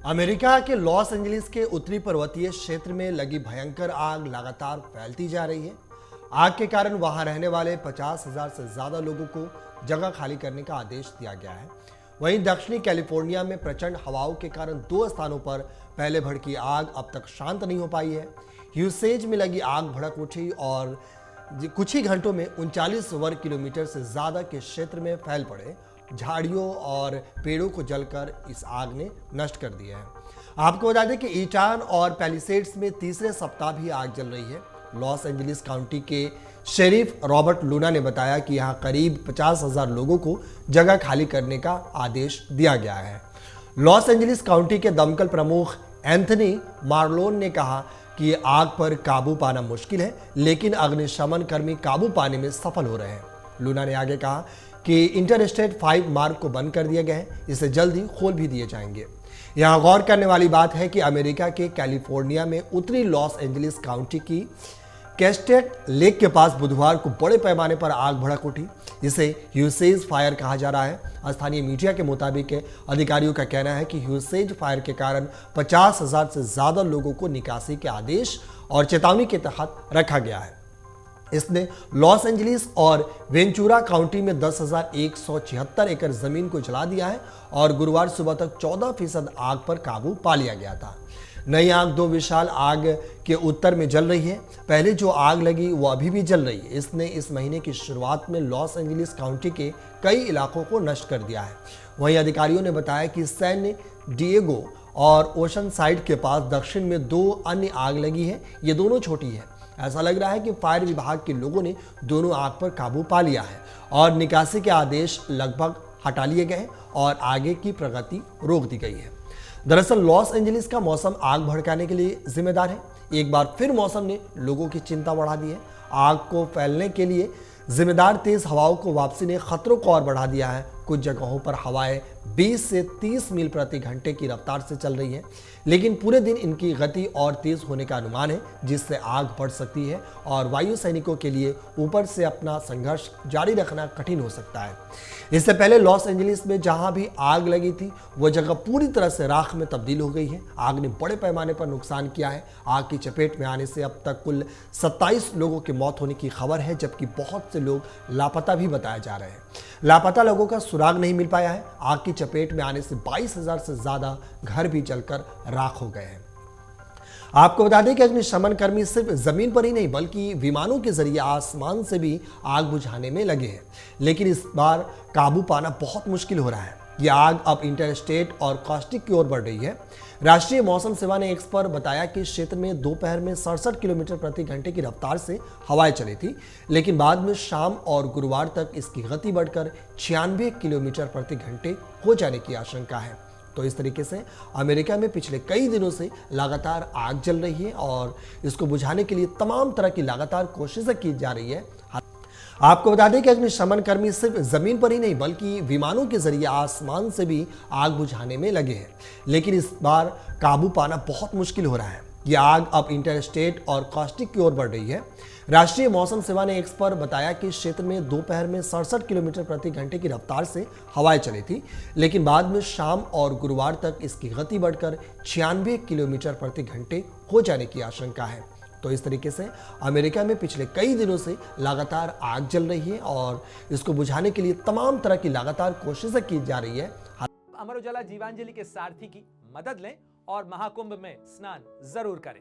America के Los Angeles के उत्तरी पर्वतीय क्षेत्र में लगी भयंकर आग लगातार फैलती जा रही है। आग के कारण वहां रहने वाले 50,000 से ज्यादा लोगों को जगह खाली करने का आदेश दिया गया है। वहीं दक्षिणी कैलिफोर्निया में प्रचंड हवाओं के कारण 2 स्थानों पर पहले भड़की आग अब तक शांत नहीं हो पाई है। ह्यूसेज में लगी आग भड़क उठी और कुछ ही घंटों में 39 वर्ग किलोमीटर से ज्यादा के क्षेत्र में फैल पड़े। झाड़ियों और पेड़ों को जलकर इस आग ने नष्ट कर दिया है। आपको बता दें कि ईटान और पैलिसेड्स में तीसरे सप्ताह भी आग जल रही है। लॉस एंजलिस काउंटी के शेरिफ रॉबर्ट लूना ने बताया कि यहां करीब 50,000 लोगों को जगह खाली करने का आदेश दिया गया है। लॉस एंजलिस काउंटी के दमकल प्रमुख एंथनी मार्लोन ने कहा कि आग पर काबू पाना मुश्किल है, लेकिन अग्निशमन कर्मी काबू पाने में सफल हो रहे हैं। लूना ने आगे कहा कि इंटरस्टेट 5 मार्ग को बंद कर दिया गया है, इसे जल्द ही खोल भी दिए जाएंगे। यहां गौर करने वाली बात है कि अमेरिका के कैलिफोर्निया में उत्तरी लॉस एंजलिस काउंटी की कैस्टेट लेक के पास बुधवार को बड़े पैमाने पर आग भड़क उठी। इसे ह्यूसेज फायर कहा जा रहा है। स्थानीय मीडिया के मुताबिक अधिकारियों का कहना है कि ह्यूसेज फायर के कारण 50,000 से ज्यादा लोगों को निकासी के आदेश और चेतावनी के तहत रखा गया है। इसने लॉस एंजलिस और वेंचुरा काउंटी में 10,176 एकड़ जमीन को जला दिया है और गुरुवार सुबह तक 14% आग पर काबू पा लिया गया था। नई आग 2 विशाल आग के उत्तर में जल रही है। पहले जो आग लगी वो अभी भी जल रही है। इसने इस महीने की शुरुआत में लॉस एंजलिस काउंटी के कई इलाकों को नष्ट कर दिया है। वहीं अधिकारियों ने बताया कि सैन डिएगो और ओशन साइड के पास दक्षिण में 2 अन्य आग लगी है। ये दोनों छोटी है। ऐसा लग रहा है कि फायर विभाग के लोगों ने दोनों आग पर काबू पा लिया है और निकासी के आदेश लगभग हटा लिए गए हैं और आगे की प्रगति रोक दी गई है। दरअसल लॉस एंजलिस का मौसम आग भड़काने के लिए जिम्मेदार है। एक बार फिर मौसम ने लोगों की चिंता बढ़ा दी है। आग को फैलने के लिए जिम्मेदार तेज हवाओं को वापसी ने खतरों को और बढ़ा दिया है। कुछ जगहों पर हवाएं 20 से 30 मील प्रति घंटे की रफ्तार से चल रही है, लेकिन पूरे दिन इनकी गति और तेज होने का अनुमान है, जिससे आग बढ़ सकती है और वायु सैनिकों के लिए ऊपर से अपना संघर्ष जारी रखना कठिन हो सकता है। इससे पहले लॉस एंजलिस में जहां भी आग लगी थी वह जगह पूरी तरह से राख में तब्दील हो गई है। आग ने बड़े पैमाने पर नुकसान किया है। आग की चपेट में आने से अब तक कुल 27 लोगों की मौत होने की खबर है, जबकि बहुत से लोग लापता भी बताए जा रहे हैं। लापता लोगों का सुराग नहीं मिल पाया है। आग की चपेट में आने से 22,000 से ज्यादा घर भी जलकर राख हो गए हैं। आपको बता दें कि अग्निशमन कर्मी सिर्फ जमीन पर ही नहीं बल्कि विमानों के जरिए आसमान से भी आग बुझाने में लगे हैं, लेकिन इस बार काबू पाना बहुत मुश्किल हो रहा है। यह आग अब इंटरस्टेट और कॉस्टिक की ओर बढ़ रही है। राष्ट्रीय मौसम सेवा ने एक्स पर बताया कि क्षेत्र में दोपहर में 67 किलोमीटर प्रति घंटे की रफ्तार से हवाएं चली थी, लेकिन बाद में शाम और गुरुवार तक इसकी गति बढ़कर 96 किलोमीटर प्रति घंटे हो जाने की आशंका है। तो इस तरीके से अमेरिका में पिछले कई दिनों से लगातार आग जल रही है और इसको बुझाने के लिए तमाम तरह की लगातार कोशिशें की जा रही है। आपको बता दें कि अग्निशमन कर्मी सिर्फ जमीन पर ही नहीं बल्कि विमानों के जरिए आसमान से भी आग बुझाने में लगे हैं, लेकिन इस बार काबू पाना बहुत मुश्किल हो रहा है। यह आग अब इंटरस्टेट और कॉस्टिक की ओर बढ़ रही है। राष्ट्रीय मौसम सेवा ने एक्स पर बताया कि क्षेत्र में दोपहर में 67 किलोमीटर प्रति घंटे की रफ्तार से हवाएं चली थी, लेकिन बाद में शाम और गुरुवार तक इसकी गति बढ़कर 96 किलोमीटर प्रति घंटे हो जाने की आशंका है। तो इस तरीके से अमेरिका में पिछले कई दिनों से लगातार आग जल रही है और इसको बुझाने के लिए तमाम तरह की लगातार कोशिशें की जा रही है। अमर उजाला जीवांजलि के सारथी की मदद लें और महाकुंभ में स्नान जरूर करें।